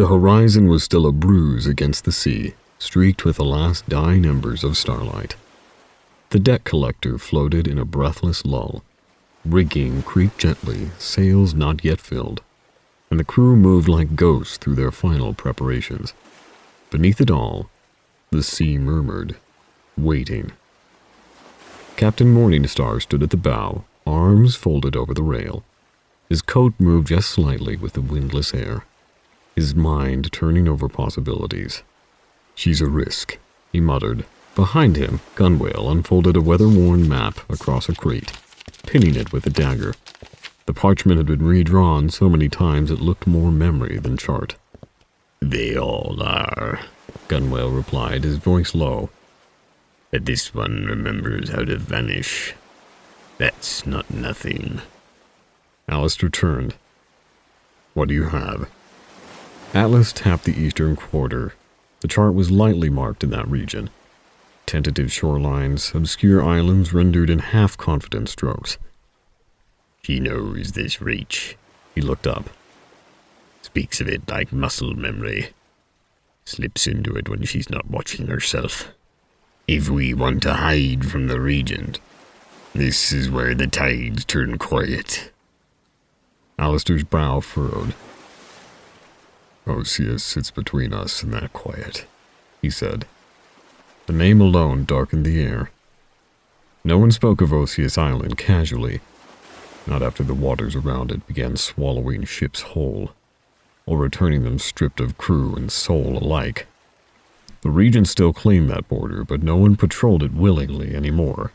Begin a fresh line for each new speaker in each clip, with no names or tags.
The horizon was still a bruise against the sea, streaked with the last dying embers of starlight. The deck collector floated in a breathless lull. Rigging creaked gently, sails not yet filled, and the crew moved like ghosts through their final preparations. Beneath it all, the sea murmured, waiting. Captain Morningstar stood at the bow, arms folded over the rail. His coat moved just slightly with the windless air, his mind turning over possibilities. "She's a risk," he muttered. Behind him, Gunwale unfolded a weather-worn map across a crate, pinning it with a dagger. The parchment had been redrawn so many times it looked more memory than chart. "They all are," Gunwale replied, his voice low. "But this one remembers how to vanish. That's not nothing." Alistair turned. "What do you have?" Atlas tapped the eastern quarter. The chart was lightly marked in that region. Tentative shorelines, obscure islands rendered in half-confident strokes. "She knows this reach." He looked up. "Speaks of it like muscle memory. Slips into it when she's not watching herself. If we want to hide from the Regent, this is where the tides turn quiet." Alistair's brow furrowed. "Osius sits between us and that quiet," he said. The name alone darkened the air. No one spoke of Osius Island casually, not after the waters around it began swallowing ships whole, or returning them stripped of crew and soul alike. The Regent still claimed that border, but no one patrolled it willingly anymore.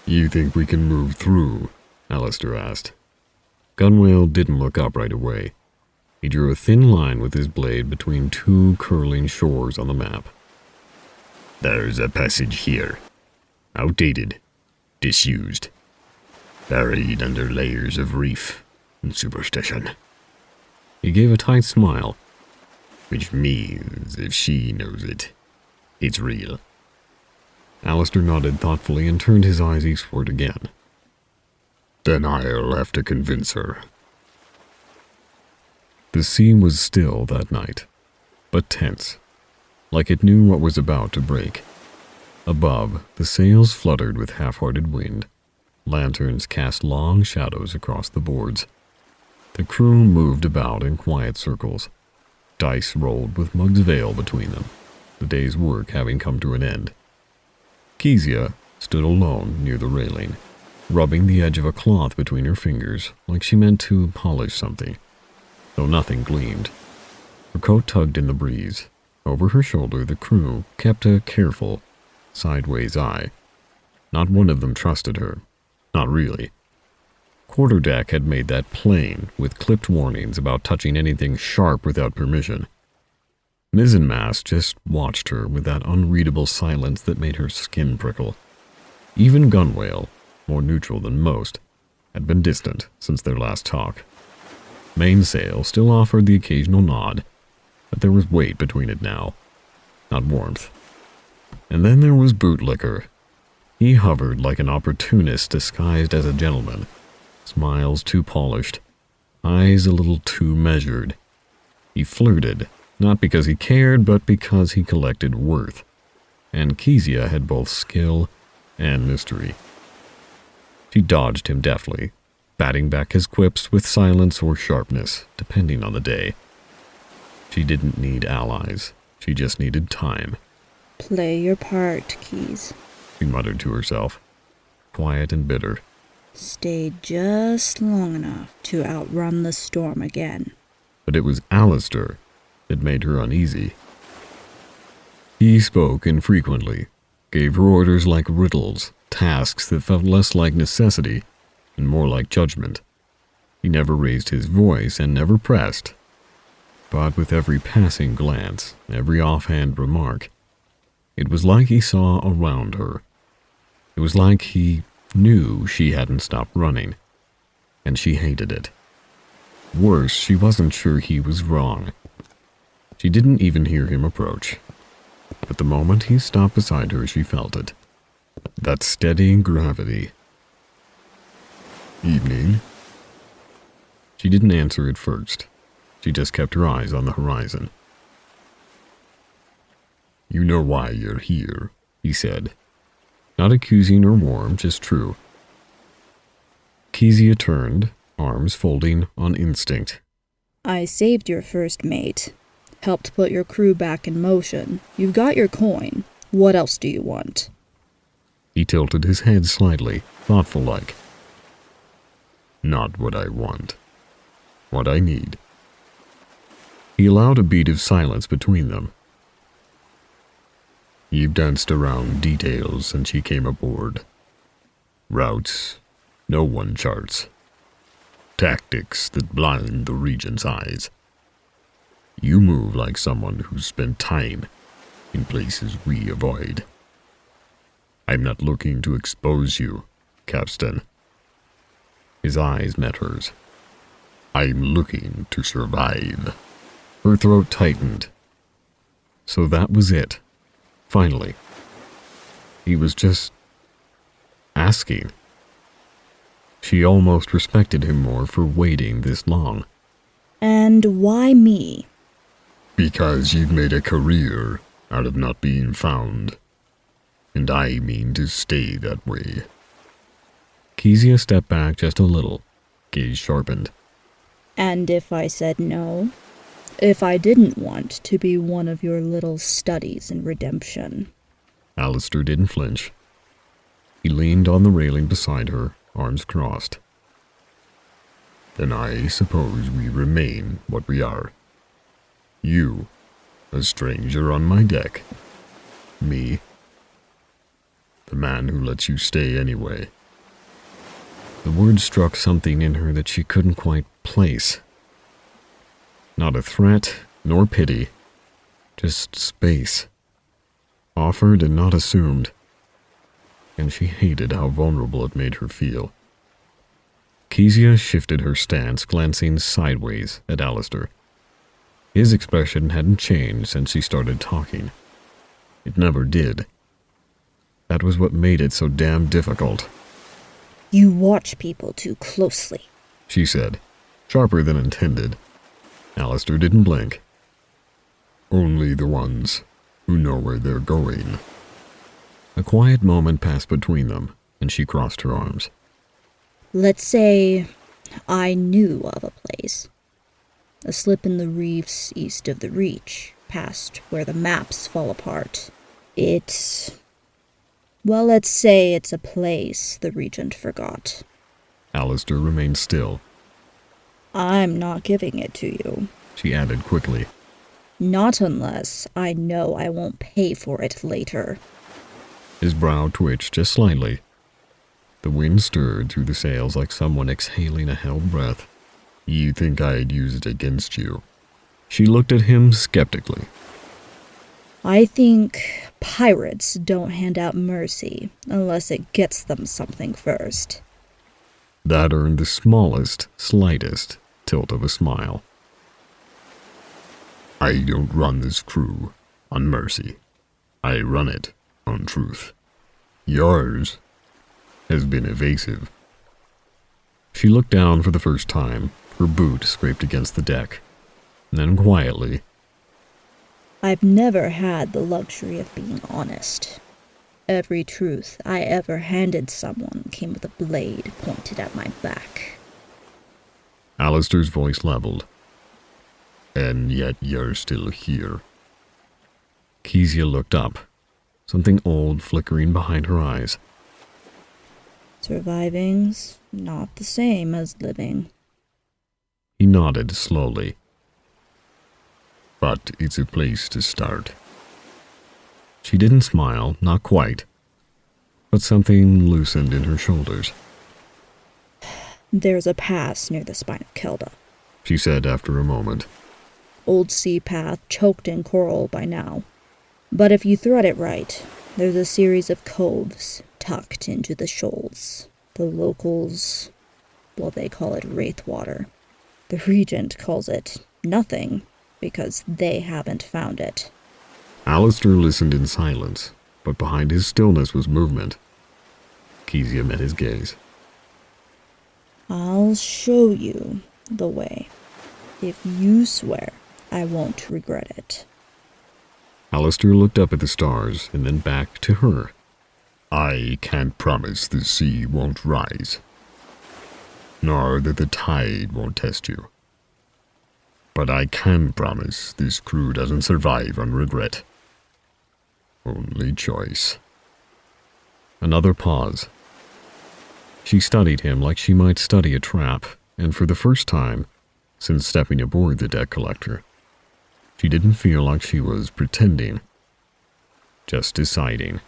"You think we can move through?" Alistair asked. Gunwale didn't look up right away. He drew a thin line with his blade between two curling shores on the map. "There's a passage here. Outdated. Disused. Buried under layers of reef and superstition." He gave a tight smile. "Which means, if she knows it, it's real." Alistair nodded thoughtfully and turned his eyes eastward again. "Then I'll have to convince her." The sea was still that night, but tense, like it knew what was about to break. Above, the sails fluttered with half-hearted wind. Lanterns cast long shadows across the boards. The crew moved about in quiet circles. Dice rolled with Mug's Veil between them, the day's work having come to an end. Kezia stood alone near the railing, rubbing the edge of a cloth between her fingers like she meant to polish something, though nothing gleamed. Her coat tugged in the breeze. Over her shoulder, the crew kept a careful, sideways eye. Not one of them trusted her. Not really. Quarterdeck had made that plain, with clipped warnings about touching anything sharp without permission. Mizzenmast just watched her with that unreadable silence that made her skin prickle. Even Gunwale, more neutral than most, had been distant since their last talk. Mainsail still offered the occasional nod, but there was weight between it now, not warmth. And then there was Bootlicker. He hovered like an opportunist disguised as a gentleman, smiles too polished, eyes a little too measured. He flirted, not because he cared, but because he collected worth. And Kezia had both skill and mystery. She dodged him deftly, batting back his quips with silence or sharpness, depending on the day. She didn't need allies. She just needed time.
"Play your part, Keys,"
she muttered to herself, quiet and bitter.
"Stay just long enough to outrun the storm again."
But it was Alistair that made her uneasy. He spoke infrequently, gave her orders like riddles, tasks that felt less like necessity and more like judgment. He never raised his voice and never pressed. But with every passing glance, every offhand remark, it was like he saw around her. It was like he knew she hadn't stopped running, and she hated it. Worse, she wasn't sure he was wrong. She didn't even hear him approach. But the moment he stopped beside her, she felt it. That steady gravity. "Evening." She didn't answer at first. She just kept her eyes on the horizon. "You know why you're here," he said. Not accusing or warm, just true. Kezia turned, arms folding on instinct.
I saved your first mate. Helped put your crew back in motion. You've got your coin. What else do you want?
He tilted his head slightly, thoughtful-like. "Not what I want. What I need." He allowed a beat of silence between them. "You've danced around details since she came aboard. Routes no one charts. Tactics that blind the Regent's eyes. You move like someone who's spent time in places we avoid. I'm not looking to expose you, Capstan." His eyes met hers. "I'm looking to survive." Her throat tightened. So that was it. Finally. He was just asking. She almost respected him more for waiting this long.
And why me?
"Because you've made a career out of not being found. And I mean to stay that way." Kezia stepped back just a little, gaze sharpened.
And if I said no? If I didn't want to be one of your little studies in redemption?
Alistair didn't flinch. He leaned on the railing beside her, arms crossed. "Then I suppose we remain what we are. You, a stranger on my deck. Me, the man who lets you stay anyway." The word struck something in her that she couldn't quite place. Not a threat, nor pity, just space. Offered and not assumed. And she hated how vulnerable it made her feel. Kezia shifted her stance, glancing sideways at Alistair. His expression hadn't changed since she started talking. It never did. That was what made it so damn difficult.
You watch people too closely,
she said, sharper than intended. Alistair didn't blink. "Only the ones who know where they're going." A quiet moment passed between them, and she crossed her arms.
Let's say I knew of a place. A slip in the reefs east of the Reach, past where the maps fall apart. Well, let's say it's a place the Regent forgot.
Alistair remained still.
I'm not giving it to you,
she added quickly.
Not unless I know I won't pay for it later.
His brow twitched just slightly. The wind stirred through the sails like someone exhaling a held breath. "You think I'd use it against you?" She looked at him skeptically.
I think pirates don't hand out mercy unless it gets them something first.
That earned the smallest, slightest tilt of a smile. "I don't run this crew on mercy. I run it on truth. Yours has been evasive." She looked down for the first time, her boot scraped against the deck. Then quietly,
I've never had the luxury of being honest. Every truth I ever handed someone came with a blade pointed at my back.
Alistair's voice leveled. "And yet you're still here." Kezia looked up, something old flickering behind her eyes.
Surviving's not the same as living.
He nodded slowly. "But it's a place to start." She didn't smile, not quite, but something loosened in her shoulders.
There's a pass near the spine of Kelda,
she said after a moment.
Old sea path choked in coral by now. But if you thread it right, there's a series of coves tucked into the shoals. The locals, well, they call it Wraithwater. The Regent calls it nothing, because they haven't found it.
Alistair listened in silence, but behind his stillness was movement. Kezia met his gaze.
I'll show you the way. If you swear, I won't regret it.
Alistair looked up at the stars and then back to her.
I can't promise the sea won't rise, nor that the tide won't test you. But I can promise this crew doesn't survive on regret. Only choice.
Another pause. She studied him like she might study a trap, and for the first time since stepping aboard the debt collector, she didn't feel like she was pretending, just deciding.